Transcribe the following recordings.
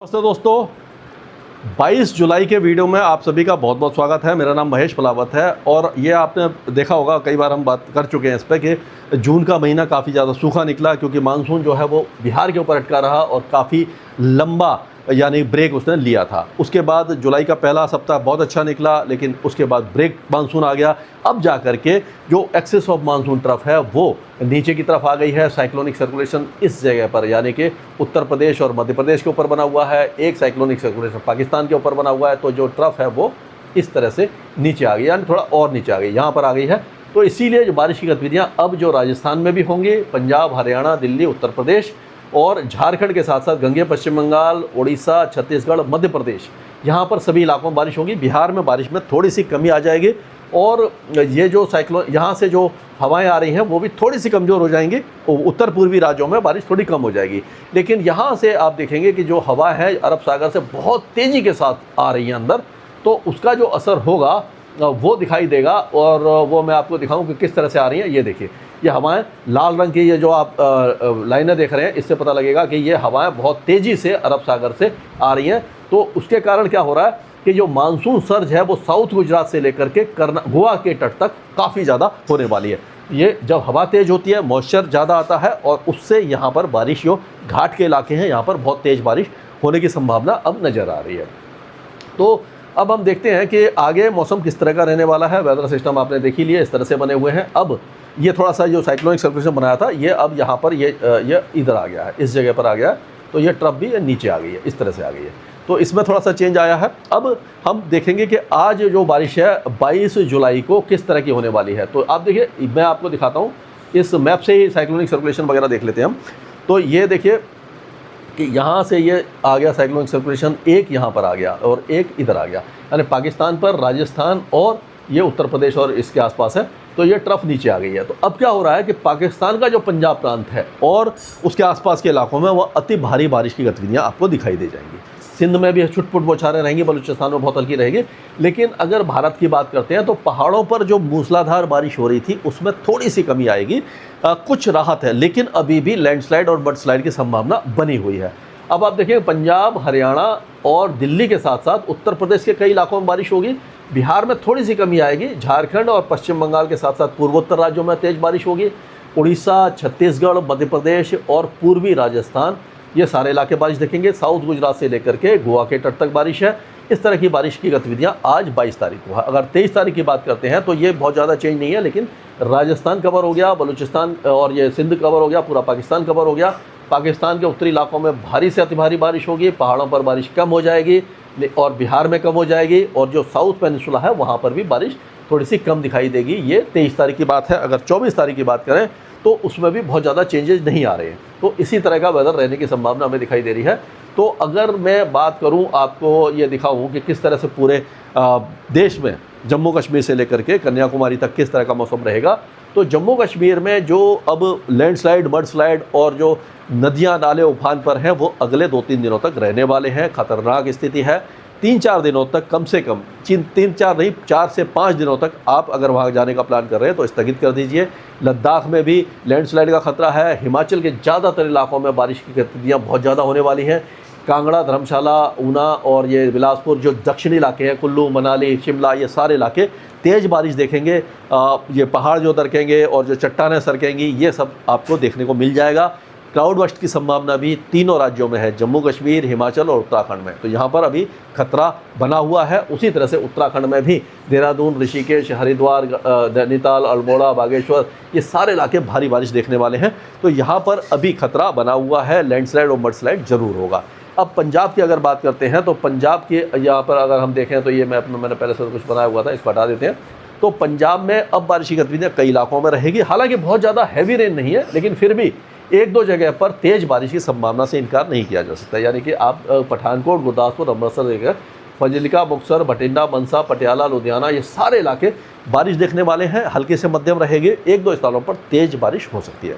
नमस्ते दोस्तों, 22 जुलाई के वीडियो में आप सभी का बहुत बहुत स्वागत है। मेरा नाम महेश पलावत है और ये आपने देखा होगा, कई बार हम बात कर चुके हैं इस पर कि जून का महीना काफ़ी ज़्यादा सूखा निकला क्योंकि मानसून जो है वो बिहार के ऊपर अटका रहा और काफ़ी लंबा यानी ब्रेक उसने लिया था। उसके बाद जुलाई का पहला सप्ताह बहुत अच्छा निकला, लेकिन उसके बाद ब्रेक मानसून आ गया। अब जा कर के जो एक्सेस ऑफ मानसून ट्रफ है वो नीचे की तरफ आ गई है। साइक्लोनिक सर्कुलेशन इस जगह पर यानी कि उत्तर प्रदेश और मध्य प्रदेश के ऊपर बना हुआ है, एक साइक्लोनिक सर्कुलेशन पाकिस्तान के ऊपर बना हुआ है। तो जो ट्रफ है वो इस तरह से नीचे आ गई, यानी थोड़ा और नीचे आ गई, यहाँ पर आ गई है। तो इसीलिए जो बारिश की गतिविधियाँ अब जो राजस्थान में भी होंगी, पंजाब, हरियाणा, दिल्ली, उत्तर प्रदेश और झारखंड के साथ साथ गंगे, पश्चिम बंगाल, उड़ीसा, छत्तीसगढ़, मध्य प्रदेश, यहाँ पर सभी इलाकों में बारिश होगी। बिहार में बारिश में थोड़ी सी कमी आ जाएगी और ये जो साइक्लोन यहाँ से जो हवाएं आ रही हैं वो भी थोड़ी सी कमज़ोर हो जाएंगी। उत्तर पूर्वी राज्यों में बारिश थोड़ी कम हो जाएगी, लेकिन यहाँ से आप देखेंगे कि जो हवा है अरब सागर से बहुत तेज़ी के साथ आ रही है अंदर, तो उसका जो असर होगा वो दिखाई देगा। और वो मैं आपको दिखाऊं कि किस तरह से आ रही हैं। ये देखिए, ये हवाएं लाल रंग की, ये जो आप लाइनें देख रहे हैं, इससे पता लगेगा कि ये हवाएं बहुत तेज़ी से अरब सागर से आ रही हैं। तो उसके कारण क्या हो रहा है कि जो मानसून सर्ज है वो साउथ गुजरात से लेकर के गोवा के तट तक काफ़ी ज़्यादा होने वाली है। ये जब हवा तेज़ होती है, मॉइस्चर ज़्यादा आता है और उससे यहाँ पर बारिश, जो घाट के इलाके हैं यहाँ पर बहुत तेज़ बारिश होने की संभावना अब नज़र आ रही है। तो अब हम देखते हैं कि आगे मौसम किस तरह का रहने वाला है। वेदर सिस्टम आपने देख ही लिया, इस तरह से बने हुए हैं। अब ये थोड़ा सा जो साइक्लोनिक सर्कुलेशन बनाया था ये अब यहाँ पर ये इधर आ गया है, इस जगह पर आ गया है। तो ये ट्रफ भी नीचे आ गई है, इस तरह से आ गई है। तो इसमें थोड़ा सा चेंज आया है। अब हम देखेंगे कि आज जो बारिश है 22 जुलाई को किस तरह की होने वाली है। तो आप देखिए, मैं आपको दिखाता हूँ, इस मैप से ही साइक्लोनिक सर्कुलेशन वगैरह देख लेते हैं हम। तो ये देखिए कि यहाँ से ये आ गया साइक्लोनिक सर्कुलेशन, एक यहाँ पर आ गया और एक इधर आ गया, यानी पाकिस्तान पर, राजस्थान और ये उत्तर प्रदेश और इसके आसपास है। तो ये ट्रफ नीचे आ गई है। तो अब क्या हो रहा है कि पाकिस्तान का जो पंजाब प्रांत है और उसके आसपास के इलाकों में वह अति भारी बारिश की गतिविधियाँ आपको दिखाई दे जाएंगी। सिंध में भी छुटपुट बौछारें रहेंगी, बलूचिस्तान में बहुत हल्की रहेगी। लेकिन अगर भारत की बात करते हैं तो पहाड़ों पर जो मूसलाधार बारिश हो रही थी उसमें थोड़ी सी कमी आएगी, कुछ राहत है, लेकिन अभी भी लैंडस्लाइड और बर्डस्लाइड की संभावना बनी हुई है। अब आप देखिए, पंजाब, हरियाणा और दिल्ली के साथ साथ उत्तर प्रदेश के कई इलाकों में बारिश होगी। बिहार में थोड़ी सी कमी आएगी। झारखंड और पश्चिम बंगाल के साथ साथ पूर्वोत्तर राज्यों में तेज़ बारिश होगी। उड़ीसा, छत्तीसगढ़, मध्य प्रदेश और पूर्वी राजस्थान, ये सारे इलाके बारिश देखेंगे। साउथ गुजरात से लेकर के गोवा के तट तक बारिश है। इस तरह की बारिश की गतिविधियां आज 22 तारीख को है। अगर 23 तारीख की बात करते हैं तो ये बहुत ज़्यादा चेंज नहीं है, लेकिन राजस्थान कवर हो गया, बलूचिस्तान और ये सिंध कवर हो गया, पूरा पाकिस्तान कवर हो गया। पाकिस्तान के उत्तरी इलाकों में भारी से अति भारी बारिश होगी, पहाड़ों पर बारिश कम हो जाएगी और बिहार में कम हो जाएगी, और जो साउथ पेनिनसुला है वहाँ पर भी बारिश थोड़ी सी कम दिखाई देगी। ये 23 तारीख की बात है। अगर 24 तारीख की बात करें तो उसमें भी बहुत ज़्यादा चेंजेस नहीं आ रहे हैं। तो इसी तरह का वेदर रहने की संभावना हमें दिखाई दे रही है। तो अगर मैं बात करूं, आपको ये दिखाऊं कि किस तरह से पूरे देश में जम्मू कश्मीर से लेकर के कन्याकुमारी तक किस तरह का मौसम रहेगा, तो जम्मू कश्मीर में जो अब लैंडस्लाइड, मडस्लाइड और जो नदियां, नाले उफान पर हैं वो अगले 2-3 दिनों तक रहने वाले हैं। खतरनाक स्थिति है। 3-4 दिनों तक, कम से कम 3-4 नहीं, 4 से 5 दिनों तक आप अगर वहाँ जाने का प्लान कर रहे हैं तो स्थगित कर दीजिए। लद्दाख में भी लैंडस्लाइड का खतरा है। हिमाचल के ज़्यादातर इलाकों में बारिश की गतिविधियाँ बहुत ज़्यादा होने वाली हैं। कांगड़ा, धर्मशाला, ऊना और ये बिलासपुर, जो दक्षिणी इलाके हैं, कुल्लू, मनाली, शिमला, ये सारे इलाके तेज़ बारिश देखेंगे। ये पहाड़ जो दरकेंगे और जो चट्टानें सरकेंगी, ये सब आपको देखने को मिल जाएगा। क्लाउड बर्स्ट की संभावना भी तीनों राज्यों में है, जम्मू कश्मीर, हिमाचल और उत्तराखंड में। तो यहाँ पर अभी खतरा बना हुआ है। उसी तरह से उत्तराखंड में भी देहरादून, ऋषिकेश, हरिद्वार, नैनीताल, अल्मोड़ा, बागेश्वर, ये सारे इलाके भारी बारिश देखने वाले हैं। तो यहाँ पर अभी खतरा बना हुआ है, लैंडस्लाइड और मडस्लाइड जरूर होगा। अब पंजाब की अगर बात करते हैं तो पंजाब के यहाँ पर अगर हम देखें तो ये मैंने पहले से कुछ बनाया हुआ था, इसको हटा देते हैं। तो पंजाब में अब बारिश की गतिविधियाँ कई इलाकों में रहेगी। हालांकि बहुत ज़्यादा हैवी रेन नहीं है, लेकिन फिर भी 1-2 जगह पर तेज़ बारिश की संभावना से इनकार नहीं किया जा सकता। यानी कि आप पठानकोट, गुरदासपुर, अमृतसर लेकर फजिल्का, मुक्तसर, बठिंडा, मनसा, पटियाला, लुधियाना, ये सारे इलाके बारिश देखने वाले हैं। हल्के से मध्यम रहेगी। 1-2 स्थानों पर तेज़ बारिश हो सकती है।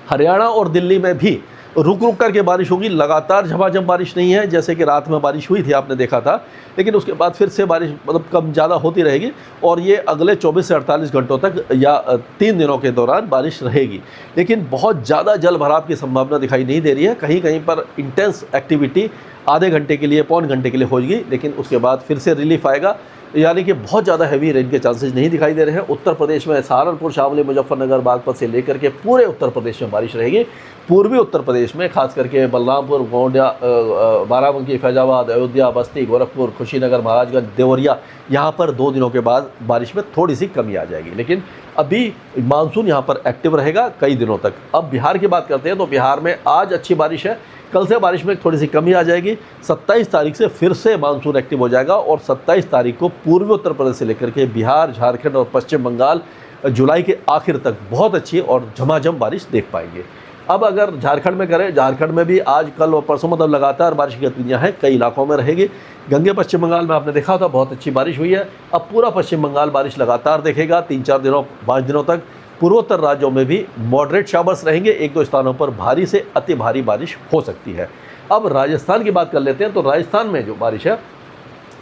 हरियाणा और दिल्ली में भी रुक रुक करके बारिश होगी, लगातार झमाझम बारिश नहीं है जैसे कि रात में बारिश हुई थी आपने देखा था, लेकिन उसके बाद फिर से बारिश मतलब कम ज़्यादा होती रहेगी और ये अगले 24 से 48 घंटों तक या 3 दिनों के दौरान बारिश रहेगी। लेकिन बहुत ज़्यादा जल भराव की संभावना दिखाई नहीं दे रही है, कहीं कहीं पर इंटेंस एक्टिविटी आधे घंटे के लिए पौन घंटे के लिए होगी, लेकिन उसके बाद फिर से रिलीफ आएगा, यानी कि बहुत ज़्यादा हैवी रेन के चांसेस नहीं दिखाई दे रहे हैं। उत्तर प्रदेश में सहारनपुर, शामली, मुजफ्फरनगर, बागपत से लेकर के पूरे उत्तर प्रदेश में बारिश रहेगी। पूर्वी उत्तर प्रदेश में खास करके बलरामपुर, गोंडिया, बाराबंकी, फैजाबाद, अयोध्या, बस्ती, गोरखपुर, कुशीनगर, महाराजगंज, देवरिया, यहाँ पर 2 दिनों के बाद बारिश में थोड़ी सी कमी आ जाएगी, लेकिन अभी मानसून यहाँ पर एक्टिव रहेगा कई दिनों तक। अब बिहार की बात करते हैं तो बिहार में आज अच्छी बारिश है, कल से बारिश में थोड़ी सी कमी आ जाएगी। 27 तारीख से फिर से मानसून एक्टिव हो जाएगा और 27 तारीख को पूर्वी उत्तर प्रदेश से लेकर के बिहार, झारखंड और पश्चिम बंगाल जुलाई के आखिर तक बहुत अच्छी और झमाझम बारिश देख पाएंगे। अब अगर झारखंड में करें, झारखंड में भी आज, कल और परसों मतलब लगातार बारिश की गतिविधियाँ हैं, कई इलाकों में रहेगी। गंगे पश्चिम बंगाल में आपने देखा था बहुत अच्छी बारिश हुई है। अब पूरा पश्चिम बंगाल बारिश लगातार देखेगा 3-4 दिनों 5 दिनों तक। पूर्वोत्तर राज्यों में भी मॉडरेट शावर्स रहेंगे, 1-2 स्थानों पर भारी से अति भारी बारिश हो सकती है। अब राजस्थान की बात कर लेते हैं तो राजस्थान में जो बारिश है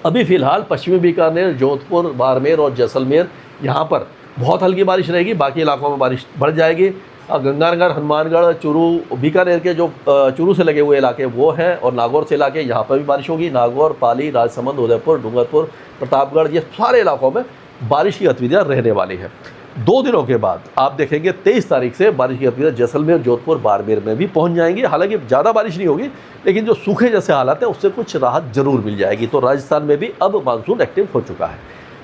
अभी फ़िलहाल पश्चिमी बीकानेर, जोधपुर, बाड़मेर और जैसलमेर यहाँ पर बहुत हल्की बारिश रहेगी, बाकी इलाकों में बारिश बढ़ जाएगी। गंगानगर, हनुमानगढ़, चूरू, बीकानेर के जो चूरू से लगे हुए इलाके वो हैं और नागौर से इलाके, यहाँ पर भी बारिश होगी। नागौर, पाली, राजसमंद, उदयपुर, डूंगरपुर, प्रतापगढ़, ये सारे इलाकों में बारिश की गतिविधियाँ रहने वाली हैं। 2 दिनों के बाद आप देखेंगे 23 तारीख से बारिश की गतिविधियाँ जैसलमेर, जोधपुर, बाड़मेर में भी पहुंच जाएंगी। हालांकि ज़्यादा बारिश नहीं होगी, लेकिन जो सूखे जैसे हालात है उससे कुछ राहत जरूर मिल जाएगी। तो राजस्थान में भी अब मानसून एक्टिव हो चुका है।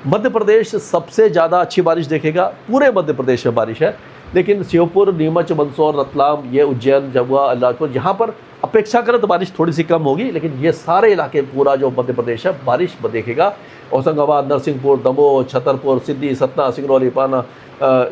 मध्य प्रदेश सबसे ज़्यादा अच्छी बारिश देखेगा, पूरे मध्य प्रदेश में बारिश है, लेकिन श्योपुर, नीमच, मंदसौर, रतलाम, ये उज्जैन, झाबुआ, अलीराजपुर, यहाँ पर अपेक्षाकृत बारिश थोड़ी सी कम होगी, लेकिन ये सारे इलाके पूरा जो मध्य प्रदेश है बारिश देखेगा। होशंगाबाद, नरसिंहपुर, दमोह, छतरपुर, सिद्दी, सतना, सिंगरौली, पाना,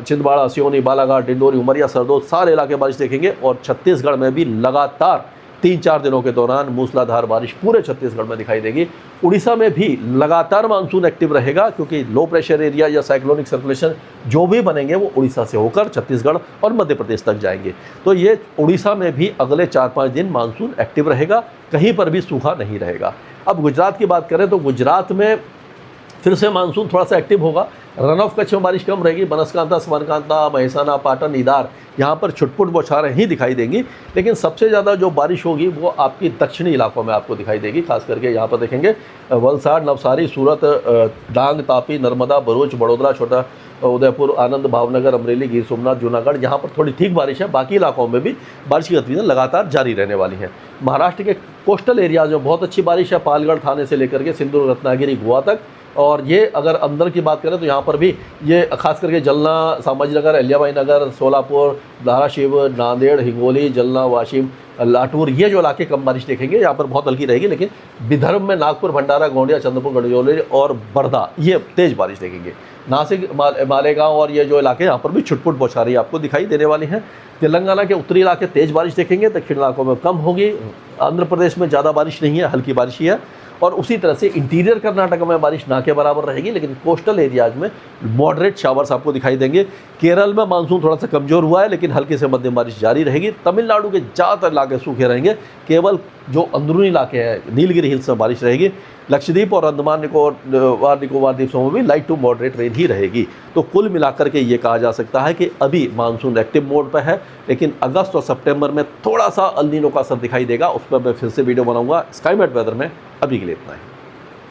छिंदवाड़ा, सिवनी, बालाघाट, डिंडोरी, उमरिया, सरदोद, सारे इलाके बारिश देखेंगे। और छत्तीसगढ़ में भी लगातार 3-4 दिनों के दौरान मूसलाधार बारिश पूरे छत्तीसगढ़ में दिखाई देगी। उड़ीसा में भी लगातार मानसून एक्टिव रहेगा, क्योंकि लो प्रेशर एरिया या साइक्लोनिक सर्कुलेशन जो भी बनेंगे वो उड़ीसा से होकर छत्तीसगढ़ और मध्य प्रदेश तक जाएंगे। तो ये उड़ीसा में भी अगले 4-5 दिन मानसून एक्टिव रहेगा, कहीं पर भी सूखा नहीं रहेगा। अब गुजरात की बात करें तो गुजरात में फिर से मानसून थोड़ा सा एक्टिव होगा। रन ऑफ कच्छ में बारिश कम रहेगी, बनासकांठा, समरकांता, महेसाना, पाटन, ईदार, यहाँ पर छुटपुट बौछारें ही दिखाई देंगी, लेकिन सबसे ज़्यादा जो बारिश होगी वो आपकी दक्षिणी इलाकों में आपको दिखाई देगी। खास करके यहाँ पर देखेंगे वलसाड़, नवसारी, सूरत, डांग, तापी, नर्मदा, भरूच, बड़ोदरा, छोटा उदयपुर, आनंद, भावनगर, अमरेली, गिर सोमनाथ, जूनागढ़, यहाँ पर थोड़ी ठीक बारिश है। बाकी इलाकों में भी बारिश की गतिविधियाँ लगातार जारी रहने वाली हैं। महाराष्ट्र के कोस्टल एरियाज में बहुत अच्छी बारिश है, पालगढ़, थाने से लेकर के सिंधु, रत्नागिरी, गोवा तक। और ये अगर अंदर की बात करें तो यहाँ पर भी ये खास करके जलना, संभाजीनगर, अहिल्याबाई नगर, सोलापुर, धाराशिव, नांदेड़, हिंगोली, जलना, वाशिम, लाटूर, ये जो इलाके कम बारिश देखेंगे, यहाँ पर बहुत हल्की रहेगी। लेकिन विदर्भ में नागपुर, भंडारा, गोंडिया, चंद्रपुर, गढ़चिरौली और बर्दा, ये तेज़ बारिश देखेंगे। नासिक, मालेगांव और ये जो इलाके यहाँ पर भी छुटपुट बौछारें आपको दिखाई देने वाली हैं। तेलंगाना के उत्तरी इलाके तेज़ बारिश देखेंगे, दक्षिण इलाकों में कम होगी। आंध्र प्रदेश में ज़्यादा बारिश नहीं है, हल्की बारिश ही है। और उसी तरह से इंटीरियर कर्नाटक में बारिश ना के बराबर रहेगी, लेकिन कोस्टल एरियाज में मॉडरेट शावर्स आपको दिखाई देंगे। केरल में मानसून थोड़ा सा कमज़ोर हुआ है, लेकिन हल्की से मध्यम बारिश जारी रहेगी। तमिलनाडु के ज़्यादातर इलाके सूखे रहेंगे, केवल जो अंदरूनी इलाके हैं नीलगिरी हिल्स में बारिश रहेगी। लक्षद्वीप और अंडमान निकोबार द्वीप समूह में लाइट टू मॉडरेट रेन ही रहेगी। तो कुल मिलाकर के ये कहा जा सकता है कि अभी मानसून एक्टिव मोड पर है, लेकिन अगस्त और सितंबर में थोड़ा सा अल नीनो का असर दिखाई देगा। उस पर मैं फिर से वीडियो बनाऊंगा। स्काईमेट वेदर में अभी के लिए इतना ही।